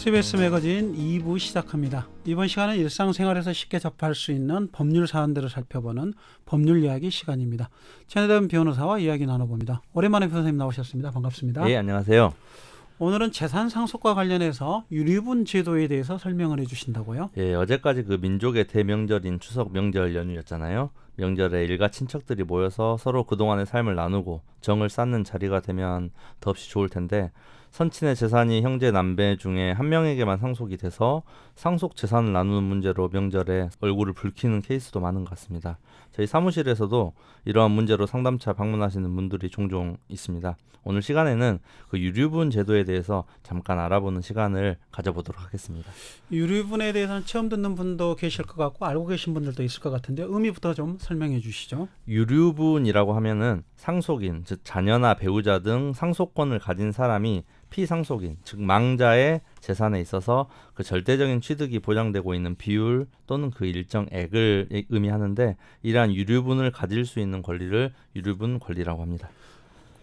CBS 매거진 2부 시작합니다. 이번 시간은 일상생활에서 쉽게 접할 수 있는 법률 사안들을 살펴보는 법률 이야기 시간입니다. 전혜담 변호사와 이야기 나눠봅니다. 오랜만에 변호사님 나오셨습니다. 반갑습니다. 네, 안녕하세요. 오늘은 재산 상속과 관련해서 유류분 제도에 대해서 설명을 해주신다고요? 예, 어제까지 그 민족의 대명절인 추석 명절 연휴였잖아요. 명절에 일가 친척들이 모여서 서로 그동안의 삶을 나누고 정을 쌓는 자리가 되면 더없이 좋을 텐데, 선친의 재산이 형제 남매 중에 한 명에게만 상속이 돼서 상속 재산을 나누는 문제로 명절에 얼굴을 붉히는 케이스도 많은 것 같습니다. 저희 사무실에서도 이러한 문제로 상담차 방문하시는 분들이 종종 있습니다. 오늘 시간에는 그 유류분 제도에 대해서 잠깐 알아보는 시간을 가져보도록 하겠습니다. 유류분에 대해서는 처음 듣는 분도 계실 것 같고 알고 계신 분들도 있을 것 같은데 의미부터 좀 설명해 주시죠. 유류분이라고 하면은 상속인, 즉 자녀나 배우자 등 상속권을 가진 사람이 피상속인, 즉 망자의 재산에 있어서 그 절대적인 취득이 보장되고 있는 비율 또는 그 일정 액을 의미하는데, 이러한 유류분을 가질 수 있는 권리를 유류분 권리라고 합니다.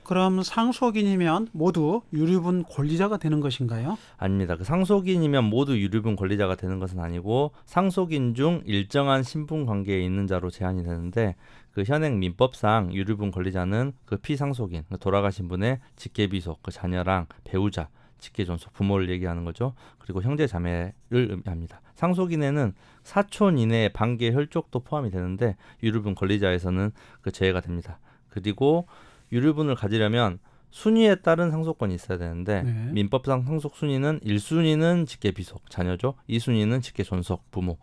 그럼 상속인이면 모두 유류분 권리자가 되는 것인가요? 아닙니다. 그 상속인이면 모두 유류분 권리자가 되는 것은 아니고, 상속인 중 일정한 신분 관계에 있는 자로 제한이 되는데, 그 현행 민법상 유류분 권리자는 그 피상속인, 돌아가신 분의 직계비속, 그 자녀랑 배우자, 직계존속, 부모를 얘기하는 거죠. 그리고 형제 자매를 의미합니다. 상속인에는 사촌 이내의 반계 혈족도 포함이 되는데, 유류분 권리자에서는 그 제외가 됩니다. 그리고 유류분을 가지려면 순위에 따른 상속권이 있어야 되는데, 네. 민법상 상속 순위는 1순위는 직계비속, 자녀죠. 2순위는 직계존속, 부모.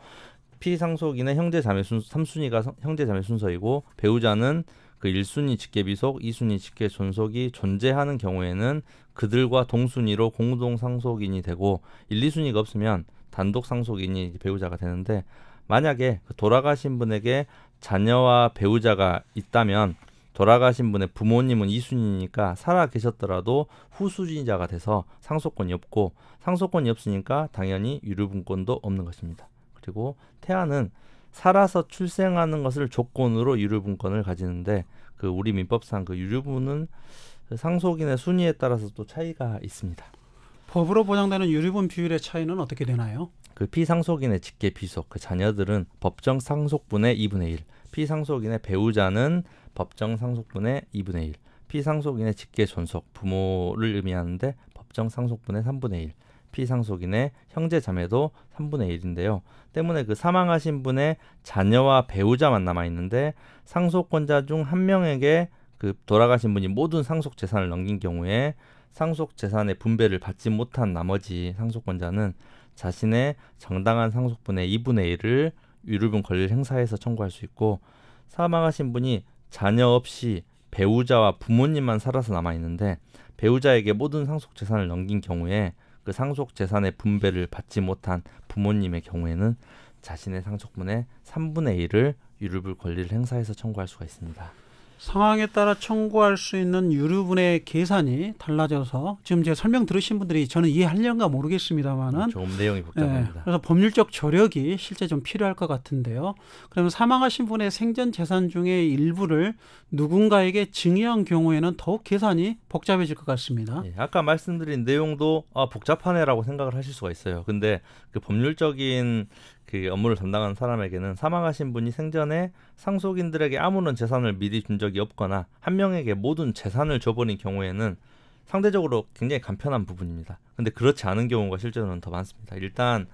피상속인의 형제자매 3순위가 형제자매 순서이고, 배우자는 그 1순위 직계비속, 2순위 직계존속이 존재하는 경우에는 그들과 동순위로 공동 상속인이 되고, 1, 2순위가 없으면 단독 상속인이 배우자가 되는데, 만약에 돌아가신 분에게 자녀와 배우자가 있다면 돌아가신 분의 부모님은 2순위니까 살아 계셨더라도 후순위자가 돼서 상속권이 없고, 상속권이 없으니까 당연히 유류분권도 없는 것입니다. 그리고 태아는 살아서 출생하는 것을 조건으로 유류분권을 가지는데, 그 우리 민법상 그 유류분은 상속인의 순위에 따라서 또 차이가 있습니다. 법으로 보장되는 유류분 비율의 차이는 어떻게 되나요? 그 피상속인의 직계비속, 그 자녀들은 법정 상속분의 2분의 1, 피상속인의 배우자는 법정 상속분의 2분의 1, 피상속인의 직계존속, 부모를 의미하는데 법정 상속분의 3분의 1, 피상속인의 형제 자매도 3분의 1인데요. 때문에 그 사망하신 분의 자녀와 배우자만 남아 있는데, 상속권자 중 한 명에게 그 돌아가신 분이 모든 상속 재산을 넘긴 경우에 상속 재산의 분배를 받지 못한 나머지 상속권자는 자신의 정당한 상속분의 2분의 1을 유류분 권리를 행사해서 청구할 수 있고, 사망하신 분이 자녀 없이 배우자와 부모님만 살아서 남아 있는데, 배우자에게 모든 상속 재산을 넘긴 경우에 그 상속 재산의 분배를 받지 못한 부모님의 경우에는 자신의 상속분의 3분의 1을 유류분 권리를 행사해서 청구할 수가 있습니다. 상황에 따라 청구할 수 있는 유류분의 계산이 달라져서 지금 제가 설명 들으신 분들이 저는 이해하려는가 모르겠습니다만은 좀 내용이 복잡합니다. 그래서 법률적 조력이 실제 좀 필요할 것 같은데요. 그러면 사망하신 분의 생전 재산 중에 일부를 누군가에게 증여한 경우에는 더욱 계산이 복잡해질 것 같습니다. 예, 아까 말씀드린 내용도 복잡하네라고 생각을 하실 수가 있어요. 근데 그 법률적인 그 업무를 담당하는 사람에게는 사망하신 분이 생전에 상속인들에게 아무런 재산을 미리 준 적이 없거나 한 명에게 모든 재산을 줘버린 경우에는 상대적으로 굉장히 간편한 부분입니다. 근데 그렇지 않은 경우가 실제로는 더 많습니다. 일단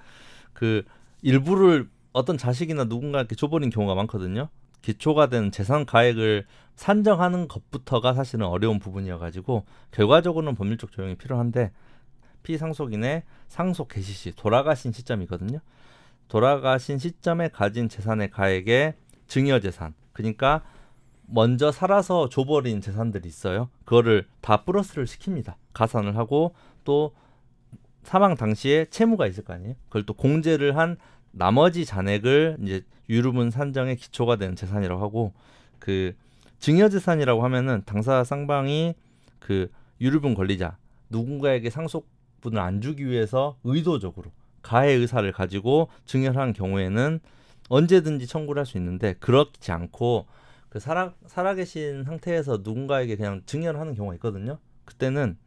그 일부를 어떤 자식이나 누군가에게 줘버린 경우가 많거든요. 기초가 된 재산 가액을 산정하는 것부터가 사실은 어려운 부분이어가지고 결과적으로는 법률적 조정이 필요한데, 피상속인의 상속 개시 시, 돌아가신 시점이거든요. 돌아가신 시점에 가진 재산의 가액의 증여재산, 그러니까 먼저 살아서 줘버린 재산들이 있어요. 그거를 다 플러스를 시킵니다. 가산을 하고, 또 사망 당시에 채무가 있을 거 아니에요. 그걸 또 공제를 한 나머지 잔액을 이제 유류분 산정의 기초가 되는 재산이라고 하고, 그 증여재산이라고 하면은 당사 쌍방이 그 유류분 권리자 누군가에게 상속분을 안 주기 위해서 의도적으로 가해 의사를 가지고 증여한 경우에는 언제든지 청구를 할 수 있는데, 그렇지 않고 그 살아계신 상태에서 누군가에게 그냥 증여를 하는 경우가 있거든요. 그때는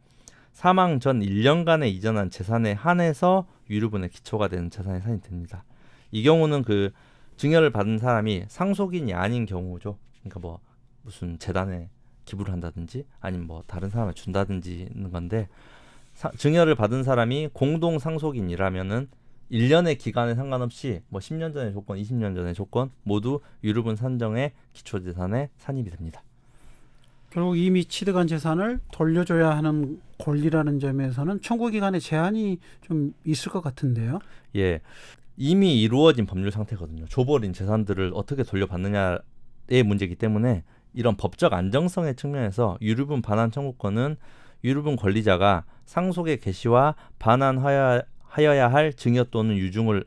사망 전 1년간에 이전한 재산에 한해서 유류분의 기초가 되는 재산 해산이 됩니다. 이 경우는 그 증여를 받은 사람이 상속인이 아닌 경우죠. 그러니까 뭐 무슨 재단에 기부를 한다든지 아니면 뭐 다른 사람에 준다든지 있는 건데, 증여를 받은 사람이 공동 상속인이라면은 1년의 기간에 상관없이 뭐 10년 전의 조건, 20년 전의 조건 모두 유류분 산정의 기초재산에 산입이 됩니다. 결국 이미 취득한 재산을 돌려줘야 하는 권리라는 점에서는 청구 기간에 제한이 좀 있을 것 같은데요. 예, 이미 이루어진 법률 상태거든요. 줘버린 재산들을 어떻게 돌려받느냐의 문제이기 때문에 이런 법적 안정성의 측면에서 유류분 반환 청구권은 유류분 권리자가 상속의 개시와 반환하여야 할 증여 또는 유증을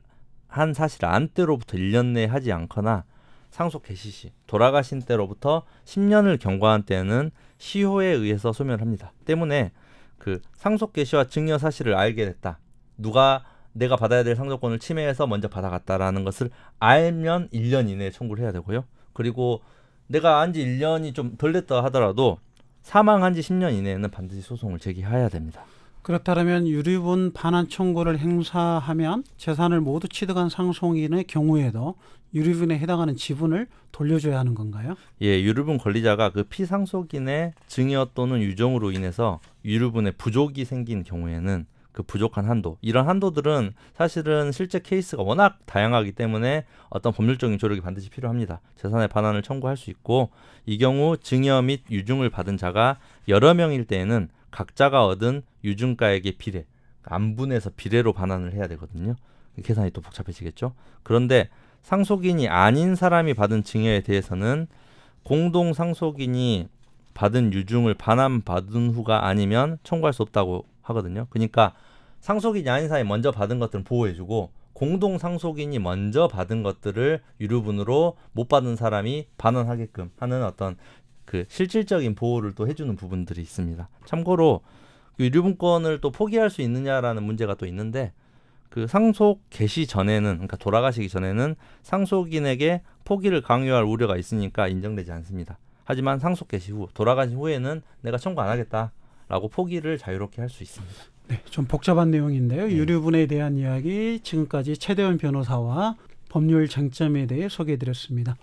한 사실 안 때로부터 1년 내에 하지 않거나 상속 개시 시 돌아가신 때로부터 10년을 경과한 때에는 시효에 의해서 소멸합니다. 때문에 그 상속 개시와 증여 사실을 알게 됐다. 누가 내가 받아야 될 상속권을 침해해서 먼저 받아갔다라는 것을 알면 1년 이내에 청구를 해야 되고요. 그리고 내가 한 지 1년이 좀 덜 됐다 하더라도 사망한 지 10년 이내에는 반드시 소송을 제기해야 됩니다. 그렇다면 유류분 반환 청구를 행사하면 재산을 모두 취득한 상속인의 경우에도 유류분에 해당하는 지분을 돌려줘야 하는 건가요? 예, 유류분 권리자가 그 피상속인의 증여 또는 유정으로 인해서 유류분의 부족이 생긴 경우에는 그 부족한 한도, 이런 한도들은 사실은 실제 케이스가 워낙 다양하기 때문에 어떤 법률적인 조력이 반드시 필요합니다. 재산의 반환을 청구할 수 있고, 이 경우 증여 및 유증을 받은 자가 여러 명일 때에는 각자가 얻은 유증가액의 비례, 안분해서 비례로 반환을 해야 되거든요. 계산이 또 복잡해지겠죠. 그런데 상속인이 아닌 사람이 받은 증여에 대해서는 공동 상속인이 받은 유증을 반환받은 후가 아니면 청구할 수 없다고 하거든요. 그러니까 상속인이 아닌 사람이 먼저 받은 것들은 보호해주고, 공동 상속인이 먼저 받은 것들을 유류분으로 못 받은 사람이 반환하게끔 하는 어떤 그 실질적인 보호를 또 해주는 부분들이 있습니다. 참고로 유류분권을 또 포기할 수 있느냐라는 문제가 또 있는데, 그 상속 개시 전에는, 그러니까 돌아가시기 전에는 상속인에게 포기를 강요할 우려가 있으니까 인정되지 않습니다. 하지만 상속 개시 후, 돌아가신 후에는 내가 청구 안 하겠다라고 포기를 자유롭게 할 수 있습니다. 네, 좀 복잡한 내용인데요. 유류분에 대한 이야기 지금까지 최대원 변호사와 법률 쟁점에 대해 소개해드렸습니다.